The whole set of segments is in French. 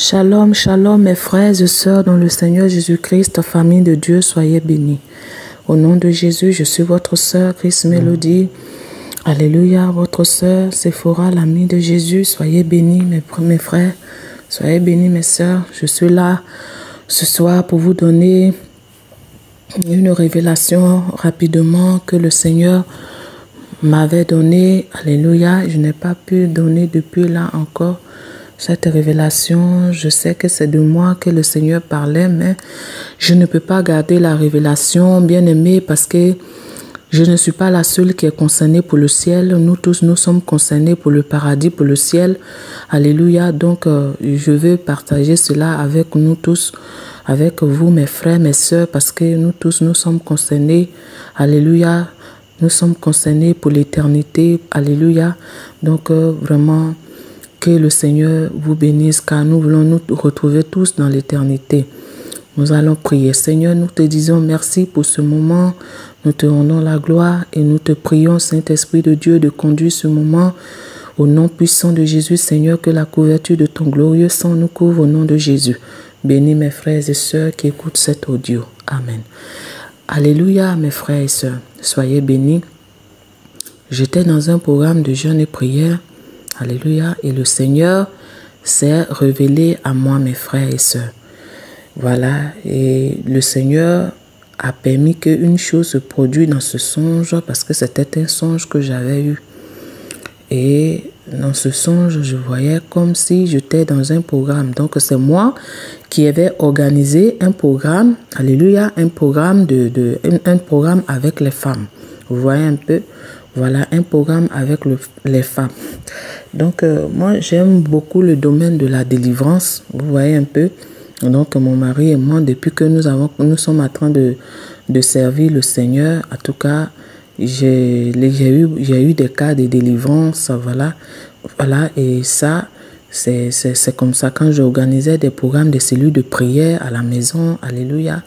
Shalom, shalom mes frères et sœurs dans le Seigneur Jésus-Christ, famille de Dieu, soyez bénis. Au nom de Jésus, je suis votre sœur Chris Mélodie. Alléluia, votre sœur Sephora, l'amie de Jésus, soyez bénis mes frères, soyez bénis mes sœurs. Je suis là ce soir pour vous donner une révélation rapidement que le Seigneur m'avait donnée. Alléluia, je n'ai pas pu donner depuis là encore cette révélation. Je sais que c'est de moi que le Seigneur parlait, mais je ne peux pas garder la révélation, bien aimée, parce que je ne suis pas la seule qui est concernée pour le ciel. Nous tous, nous sommes concernés pour le paradis, pour le ciel. Alléluia. Donc, je veux partager cela avec nous tous, avec vous, mes frères, mes sœurs, parce que nous tous, nous sommes concernés. Alléluia. Nous sommes concernés pour l'éternité. Alléluia. Donc, vraiment, que le Seigneur vous bénisse, car nous voulons nous retrouver tous dans l'éternité. Nous allons prier. Seigneur, nous te disons merci pour ce moment. Nous te rendons la gloire et nous te prions, Saint-Esprit de Dieu, de conduire ce moment au nom puissant de Jésus. Seigneur, que la couverture de ton glorieux sang nous couvre au nom de Jésus. Bénis mes frères et sœurs qui écoutent cet audio. Amen. Alléluia, mes frères et sœurs. Soyez bénis. J'étais dans un programme de jeûne et prière. Alléluia. Et le Seigneur s'est révélé à moi, mes frères et sœurs. Voilà. Et le Seigneur a permis qu'une chose se produise dans ce songe, parce que c'était un songe que j'avais eu. Et dans ce songe, je voyais comme si j'étais dans un programme. Donc, c'est moi qui avais organisé un programme, alléluia, un programme avec les femmes. Vous voyez un peu? Voilà, un programme avec les femmes. Donc, moi, j'aime beaucoup le domaine de la délivrance. Vous voyez un peu? Donc, mon mari et moi, depuis que nous sommes en train de servir le Seigneur, en tout cas, j'ai eu des cas de délivrance, voilà. Et ça, c'est comme ça. Quand j'organisais des programmes de cellules de prière à la maison, alléluia.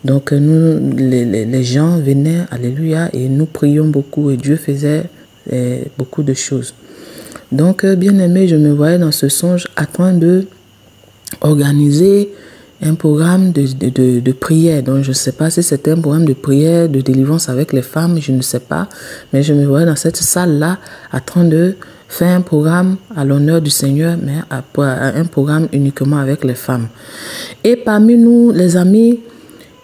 Donc, les gens venaient, alléluia, et nous prions beaucoup et Dieu faisait beaucoup de choses. Donc, bien aimé, je me voyais dans ce songe en train de organiser un programme de prière. Donc, je ne sais pas si c'était un programme de prière, de délivrance avec les femmes, je ne sais pas. Mais je me voyais dans cette salle-là en train de faire un programme à l'honneur du Seigneur, mais un programme uniquement avec les femmes. Et parmi nous, les amis,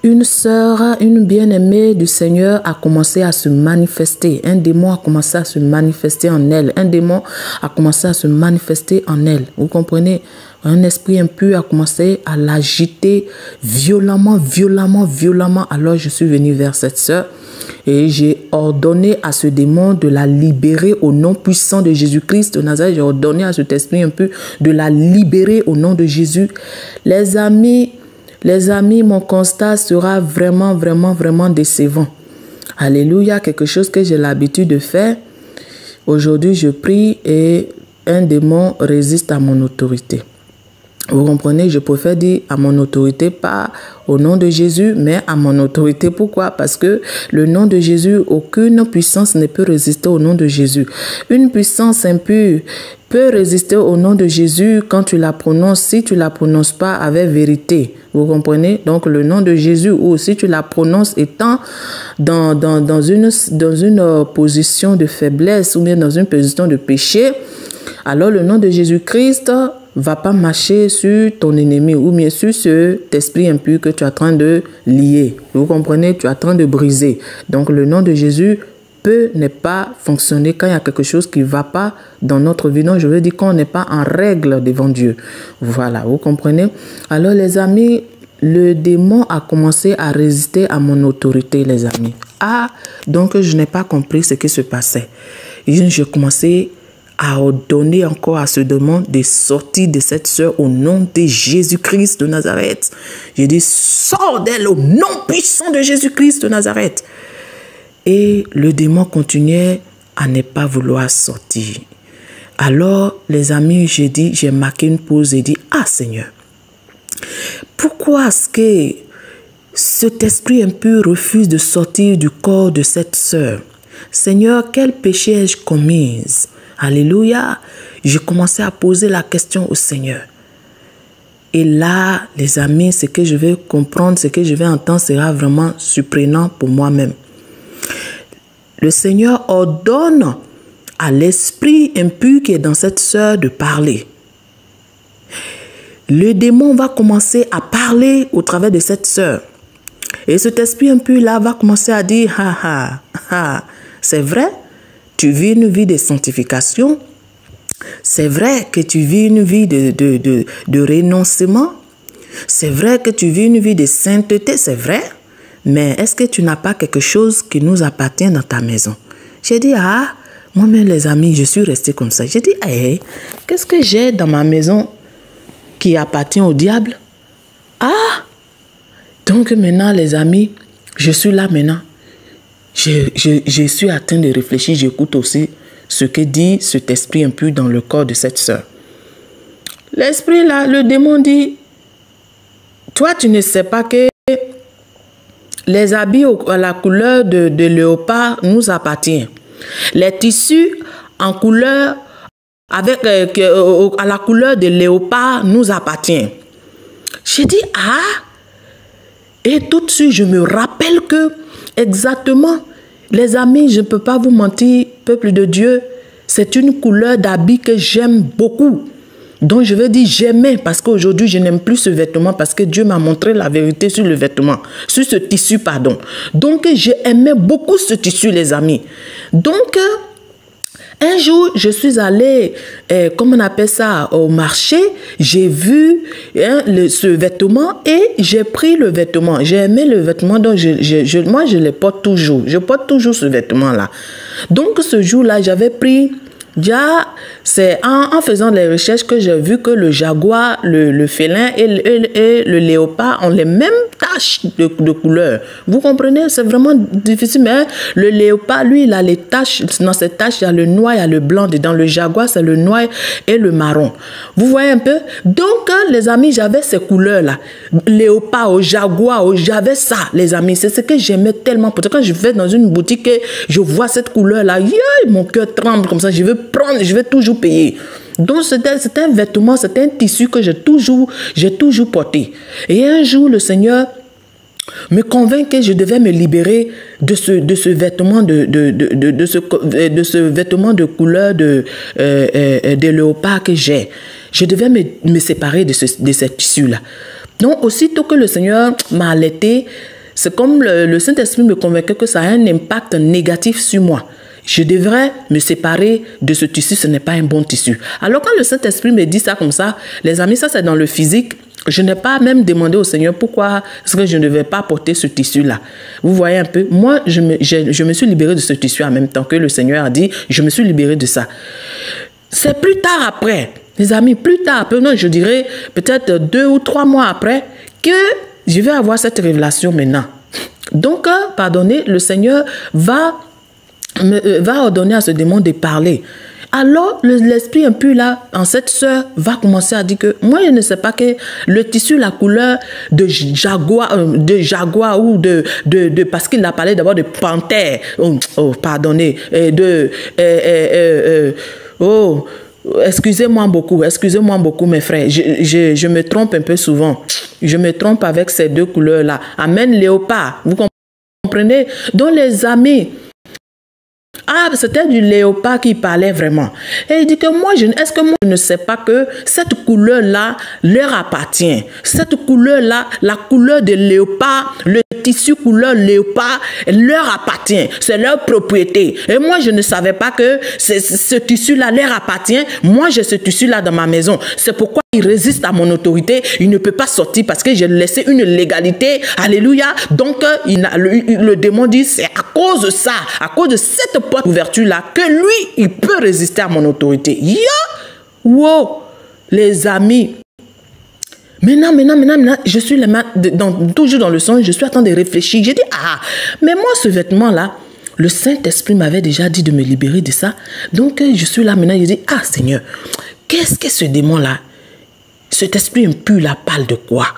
une sœur, une bien-aimée du Seigneur a commencé à se manifester. Un démon a commencé à se manifester en elle. Un démon a commencé à se manifester en elle. Vous comprenez? Un esprit impur a commencé à l'agiter violemment. Alors je suis venu vers cette sœur et j'ai ordonné à ce démon de la libérer au nom puissant de Jésus-Christ de Nazareth. J'ai ordonné à cet esprit impur de la libérer au nom de Jésus. Les amis, mon constat sera vraiment décevant. Alléluia, quelque chose que j'ai l'habitude de faire. Aujourd'hui, je prie et un démon résiste à mon autorité. Vous comprenez, je préfère dire à mon autorité, pas au nom de Jésus, mais à mon autorité. Pourquoi? Parce que le nom de Jésus, aucune puissance ne peut résister au nom de Jésus. Une puissance impure peut résister au nom de Jésus quand tu la prononces, si tu la prononces pas avec vérité. Vous comprenez? Donc, le nom de Jésus, ou si tu la prononces étant dans une position de faiblesse ou bien dans une position de péché, alors le nom de Jésus-Christ va pas marcher sur ton ennemi ou bien sur cet esprit impur que tu es en train de lier. Vous comprenez? Tu es en train de briser. Donc, le nom de Jésus peut ne pas fonctionner quand il y a quelque chose qui ne va pas dans notre vie. Donc, je veux dire qu'on n'est pas en règle devant Dieu. Voilà, vous comprenez? Alors, les amis, le démon a commencé à résister à mon autorité, les amis. Ah, donc je n'ai pas compris ce qui se passait. J'ai commencé à ordonner encore à ce démon de sortir de cette sœur au nom de Jésus-Christ de Nazareth. J'ai dit, sors d'elle au nom puissant de Jésus-Christ de Nazareth. Et le démon continuait à ne pas vouloir sortir. Alors, les amis, j'ai marqué une pause et dit, ah Seigneur, pourquoi est-ce que cet esprit impur refuse de sortir du corps de cette sœur? Seigneur, quel péché ai-je commis? Alléluia. J'ai commencé à poser la question au Seigneur. Et là, les amis, ce que je vais comprendre, ce que je vais entendre sera vraiment surprenant pour moi-même. Le Seigneur ordonne à l'esprit impur qui est dans cette sœur de parler. Le démon va commencer à parler au travers de cette sœur. Et cet esprit impur-là va commencer à dire, c'est vrai, tu vis une vie de sanctification. C'est vrai que tu vis une vie de renoncement. C'est vrai que tu vis une vie de sainteté, c'est vrai. Mais est-ce que tu n'as pas quelque chose qui nous appartient dans ta maison? J'ai dit, moi-même les amis, je suis restée comme ça. J'ai dit, qu'est-ce que j'ai dans ma maison qui appartient au diable? Donc maintenant les amis, je suis là maintenant. Je suis en train de réfléchir, j'écoute aussi ce que dit cet esprit impur dans le corps de cette sœur. L'esprit là, le démon dit, toi tu ne sais pas que les habits à la couleur de léopard nous appartiennent. Les tissus en couleur avec à la couleur de léopard nous appartiennent. J'ai dit, et tout de suite je me rappelle que exactement, les amis, je ne peux pas vous mentir, peuple de Dieu, c'est une couleur d'habit que j'aime beaucoup. Donc je veux dire j'aimais parce qu'aujourd'hui je n'aime plus ce vêtement parce que Dieu m'a montré la vérité sur le vêtement, sur ce tissu, pardon. Donc j'aimais beaucoup ce tissu, les amis. Donc un jour, je suis allée, comment on appelle ça, au marché. J'ai vu ce vêtement et j'ai pris le vêtement. J'ai aimé le vêtement, donc moi, je le porte toujours. Je porte toujours ce vêtement-là. Donc, ce jour-là, j'avais pris... c'est en faisant les recherches que j'ai vu que le jaguar, le félin et le léopard ont les mêmes taches de couleur. Vous comprenez? C'est vraiment difficile, mais le léopard, lui, il a les taches. Dans ces taches, il y a le noir, il y a le blanc. Dans le jaguar, c'est le noir et le marron. Vous voyez un peu? Donc, les amis, j'avais ces couleurs-là. Léopard, au jaguar, j'avais ça, les amis. C'est ce que j'aimais tellement. Parce que quand je vais dans une boutique et je vois cette couleur-là, mon cœur tremble comme ça. Je veux prendre, je vais toujours payer. Donc c'était un vêtement, c'était un tissu que j'ai toujours porté. Et un jour, le Seigneur me convainc que je devais me libérer de ce vêtement de ce vêtement de couleur de léopard que j'ai. Je devais me séparer de ce tissu-là. Donc aussitôt que le Seigneur m'a alerté, c'est comme le Saint-Esprit me convainquait que ça a un impact négatif sur moi. Je devrais me séparer de ce tissu, ce n'est pas un bon tissu. Alors quand le Saint-Esprit me dit ça comme ça, les amis, ça c'est dans le physique. Je n'ai pas même demandé au Seigneur pourquoi est-ce que je ne devais pas porter ce tissu-là. Vous voyez un peu, moi je me suis libérée de ce tissu en même temps que le Seigneur a dit, je me suis libérée de ça. C'est plus tard après, les amis, plus tard après, non, je dirais peut-être 2 ou 3 mois après, que je vais avoir cette révélation maintenant. Donc, pardonnez, le Seigneur va ordonner à ce démon de parler. Alors, l'esprit impur là, en cette sœur, va commencer à dire que moi, je ne sais pas que le tissu, la couleur de jaguar ou parce qu'il a parlé d'abord de panthère, pardonnez, excusez-moi beaucoup, mes frères. Je me trompe un peu souvent. Je me trompe avec ces deux couleurs-là. Amen, léopard. Vous comprenez? Donc, les amis, c'était du léopard qui parlait vraiment. Et il dit que est-ce que moi je ne sais pas que cette couleur-là leur appartient. Cette couleur-là, la couleur de léopard, le tissu couleur léopard leur appartient. C'est leur propriété. Et moi je ne savais pas que ce tissu-là leur appartient. Moi j'ai ce tissu-là dans ma maison. C'est pourquoi il résiste à mon autorité. Il ne peut pas sortir parce que j'ai laissé une légalité. Alléluia. Donc le démon dit c'est à cause de ça, à cause de cette porte ouverture là que lui il peut résister à mon autorité. Wow, les amis. Maintenant, je suis toujours dans le son, je suis en train de réfléchir. J'ai dit, mais moi ce vêtement là, le Saint-Esprit m'avait déjà dit de me libérer de ça. Donc je suis là maintenant, je dis, Seigneur, qu'est-ce que ce démon là, cet esprit impur là parle de quoi?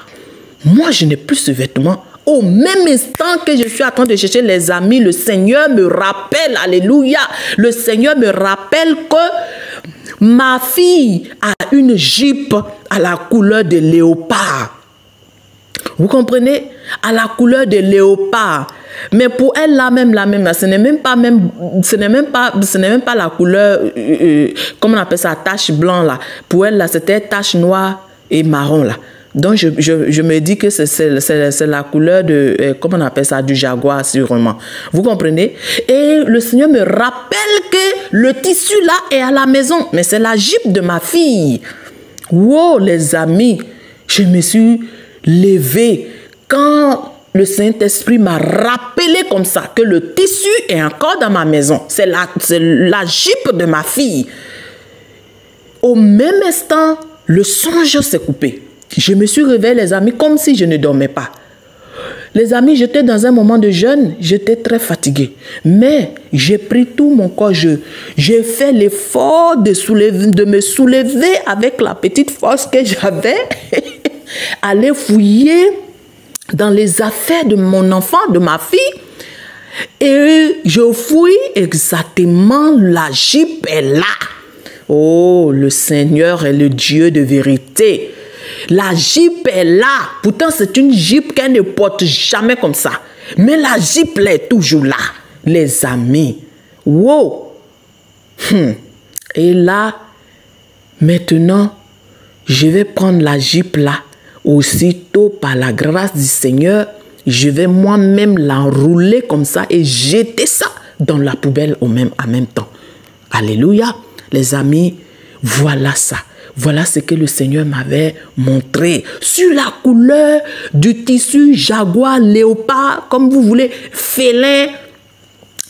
Moi je n'ai plus ce vêtement. Au même instant que je suis en train de chercher les amis, le Seigneur me rappelle, alléluia, le Seigneur me rappelle que Ma fille a une jupe à la couleur de léopard. Vous comprenez? À la couleur de léopard. Mais pour elle, la même, ce n'est même pas la couleur, comment on appelle ça, tache blanc là. Pour elle, là, c'était tache noire et marron là. Donc, je me dis que c'est la couleur de, comment on appelle ça, du jaguar, sûrement. Vous comprenez? Et le Seigneur me rappelle que le tissu là est à la maison. Mais c'est la jupe de ma fille. Wow, les amis, je me suis levée quand le Saint-Esprit m'a rappelé comme ça que le tissu est encore dans ma maison. C'est la jupe de ma fille. Au même instant, le songe s'est coupé. Je me suis réveillée, les amis, comme si je ne dormais pas. Les amis, j'étais dans un moment de jeûne, j'étais très fatiguée. Mais j'ai pris tout mon corps, j'ai fait l'effort de me soulever avec la petite force que j'avais, aller fouiller dans les affaires de mon enfant, de ma fille. Et je fouille exactement, la jupe est là. Oh, le Seigneur est le Dieu de vérité. La jupe est là. Pourtant, c'est une jupe qu'elle ne porte jamais comme ça. Mais la jupe est toujours là, les amis. Wow. Et là, maintenant, je vais prendre la jupe là. Aussitôt, par la grâce du Seigneur, je vais moi-même l'enrouler comme ça et jeter ça dans la poubelle en même temps. Alléluia. Les amis, voilà ça. Voilà ce que le Seigneur m'avait montré. Sur la couleur du tissu jaguar, léopard, comme vous voulez, félin.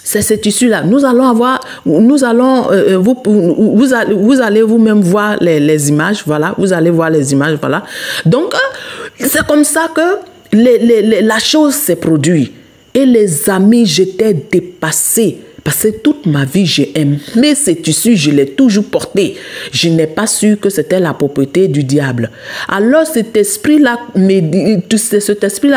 C'est ce tissu-là. Vous allez vous-même voir les images. Voilà, vous allez voir les images. Voilà. Donc, c'est comme ça que la chose s'est produite. Et les amis, j'étais dépassée. Parce que toute ma vie, j'ai aimé ce tissu, je l'ai toujours porté. Je n'ai pas su que c'était la propriété du diable. Alors cet esprit-là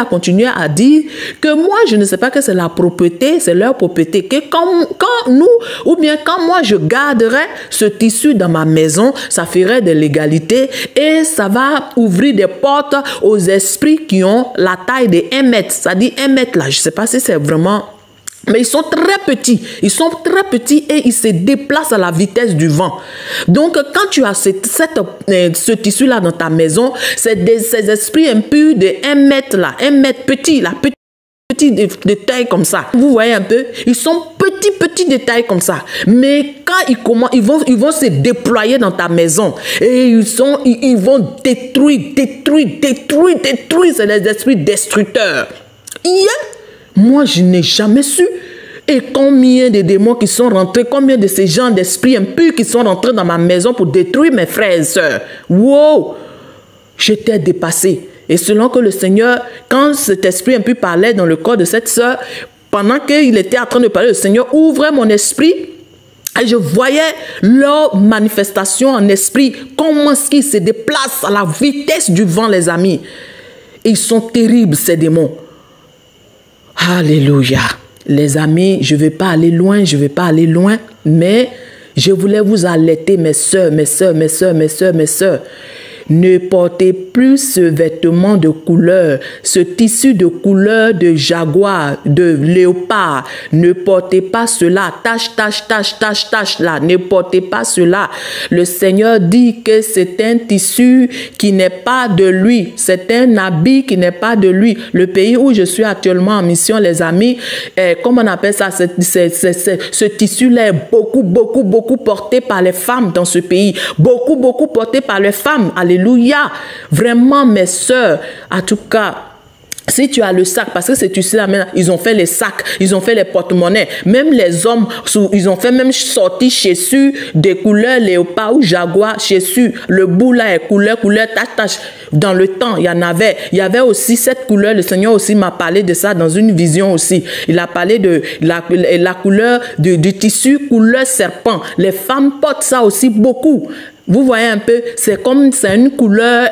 continuait à dire que moi, je ne sais pas que c'est la propriété, c'est leur propriété. Que quand nous, ou bien quand moi, je garderais ce tissu dans ma maison, ça ferait de l'égalité et ça va ouvrir des portes aux esprits qui ont la taille de 1 mètre. Ça dit 1 mètre là, je ne sais pas si c'est vraiment... Mais ils sont très petits. Ils sont très petits et ils se déplacent à la vitesse du vent. Donc, quand tu as ce tissu-là dans ta maison, c'est ces esprits impurs de 1 mètre là, 1 mètre petit là, petit de taille comme ça. Vous voyez un peu? Ils sont petits de taille comme ça. Mais quand ils vont se déployer dans ta maison et ils vont détruire. C'est les esprits destructeurs. Moi, je n'ai jamais su. Et combien de démons qui sont rentrés, combien de ces gens d'esprits impurs qui sont rentrés dans ma maison pour détruire mes frères et sœurs. Wow! J'étais dépassée. Et selon que le Seigneur, quand cet esprit impur parlait dans le corps de cette sœur, pendant qu'il était en train de parler, le Seigneur ouvrait mon esprit. Et je voyais leur manifestation en esprit, comment est-ce qu'ils se déplacent à la vitesse du vent, les amis. Et ils sont terribles, ces démons. Alléluia. Les amis, je ne vais pas aller loin, mais je voulais vous alerter, mes soeurs. Ne portez plus ce vêtement de couleur, ce tissu de couleur de jaguar, de léopard. Ne portez pas cela. Tache là. Ne portez pas cela. Le Seigneur dit que c'est un tissu qui n'est pas de lui. C'est un habit qui n'est pas de lui. Le pays où je suis actuellement en mission, les amis, comment on appelle ça? Ce tissu-là est beaucoup porté par les femmes dans ce pays. Beaucoup porté par les femmes. Alléluia. Vraiment, mes sœurs, en tout cas, si tu as le sac, parce que c'est tu sais, ils ont fait les sacs, ils ont fait les porte-monnaies, même les hommes, ils ont fait même sortir chez des couleurs léopard ou jaguar chez le bout là est couleur, tache. Dans le temps, il y avait aussi cette couleur, le Seigneur aussi m'a parlé de ça dans une vision aussi. Il a parlé de la couleur du tissu, couleur serpent. Les femmes portent ça aussi beaucoup. Vous voyez un peu, c'est comme, c'est une couleur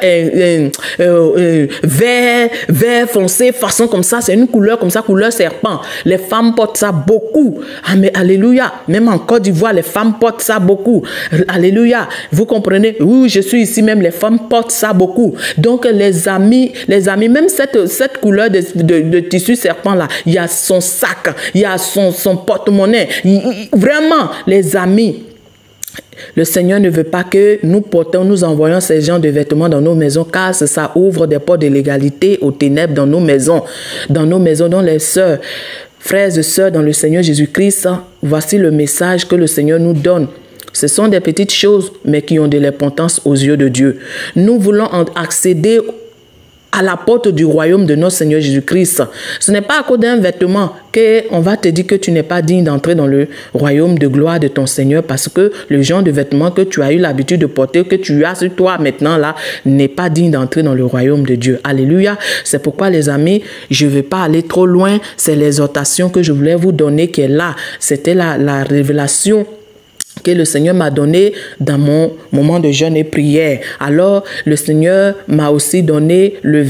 vert foncé, façon comme ça, c'est une couleur comme ça, couleur serpent. Les femmes portent ça beaucoup. Ah, mais alléluia. Même en Côte d'Ivoire, les femmes portent ça beaucoup. Alléluia. Vous comprenez? Oui, je suis ici, même les femmes portent ça beaucoup. Donc, les amis, même cette couleur de tissu serpent là, il y a son sac, il y a son porte-monnaie. Vraiment, les amis, le Seigneur ne veut pas que nous envoyons ces genres de vêtements dans nos maisons, car ça ouvre des portes de l'égalité aux ténèbres dans nos maisons, dont les sœurs, frères et sœurs dans le Seigneur Jésus-Christ. Voici le message que le Seigneur nous donne. Ce sont des petites choses, mais qui ont de l'importance aux yeux de Dieu. Nous voulons accéder à la porte du royaume de notre Seigneur Jésus-Christ. Ce n'est pas à cause d'un vêtement qu'on va te dire que tu n'es pas digne d'entrer dans le royaume de gloire de ton Seigneur, parce que le genre de vêtements que tu as eu l'habitude de porter, que tu as sur toi maintenant là, n'est pas digne d'entrer dans le royaume de Dieu. Alléluia. C'est pourquoi les amis, je ne vais pas aller trop loin. C'est l'exhortation que je voulais vous donner qui est là. C'était la révélation que le Seigneur m'a donné dans mon moment de jeûne et prière. Alors, le Seigneur m'a aussi donné le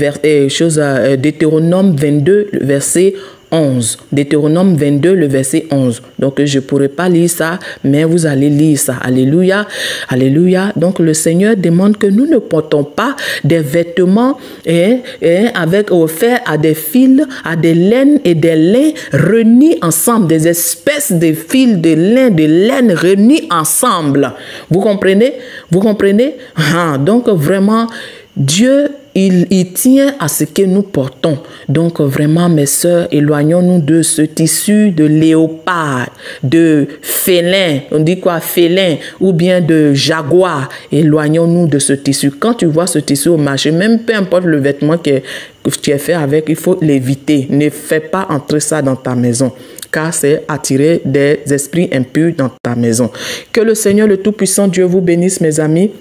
Deutéronome 22, le verset 11. Deutéronome 22, le verset 11. Donc, je ne pourrais pas lire ça, mais vous allez lire ça. Alléluia. Alléluia. Donc, le Seigneur demande que nous ne portons pas des vêtements avec offert à des fils, à des laines et des lains réunis ensemble, des espèces de fils, de laine réunis ensemble. Vous comprenez? Vous comprenez? Donc, vraiment, Dieu, il tient à ce que nous portons. Donc vraiment, mes sœurs, éloignons-nous de ce tissu de léopard, de félin, on dit quoi, félin, ou bien de jaguar. Éloignons-nous de ce tissu. Quand tu vois ce tissu au marché, même peu importe le vêtement que tu es fait avec, il faut l'éviter. Ne fais pas entrer ça dans ta maison, car c'est attirer des esprits impurs dans ta maison. Que le Seigneur, le Tout-Puissant Dieu vous bénisse, mes amis.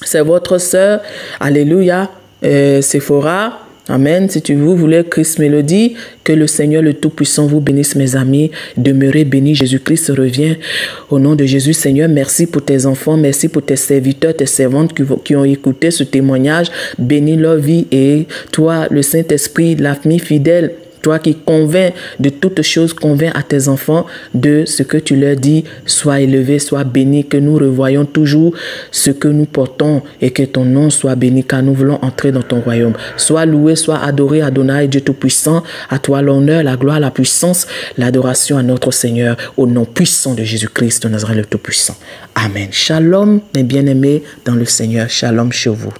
C'est votre sœur, alléluia, Sephora. Amen. Si vous voulez Christ Mélodie, que le Seigneur le Tout-Puissant vous bénisse, mes amis. Demeurez bénis. Jésus-Christ revient. Au nom de Jésus, Seigneur, merci pour tes enfants. Merci pour tes serviteurs, tes servantes qui ont écouté ce témoignage. Bénis leur vie. Et toi, le Saint-Esprit, la famille fidèle, toi qui convaincs de toutes choses, convaincs à tes enfants de ce que tu leur dis. Sois élevé, sois béni, que nous revoyons toujours ce que nous portons et que ton nom soit béni, car nous voulons entrer dans ton royaume. Sois loué, sois adoré, Adonai, Dieu Tout-Puissant. À toi l'honneur, la gloire, la puissance, l'adoration à notre Seigneur, au nom puissant de Jésus-Christ de Nazareth le Tout-Puissant. Amen. Shalom, mes bien-aimés dans le Seigneur. Shalom chez vous.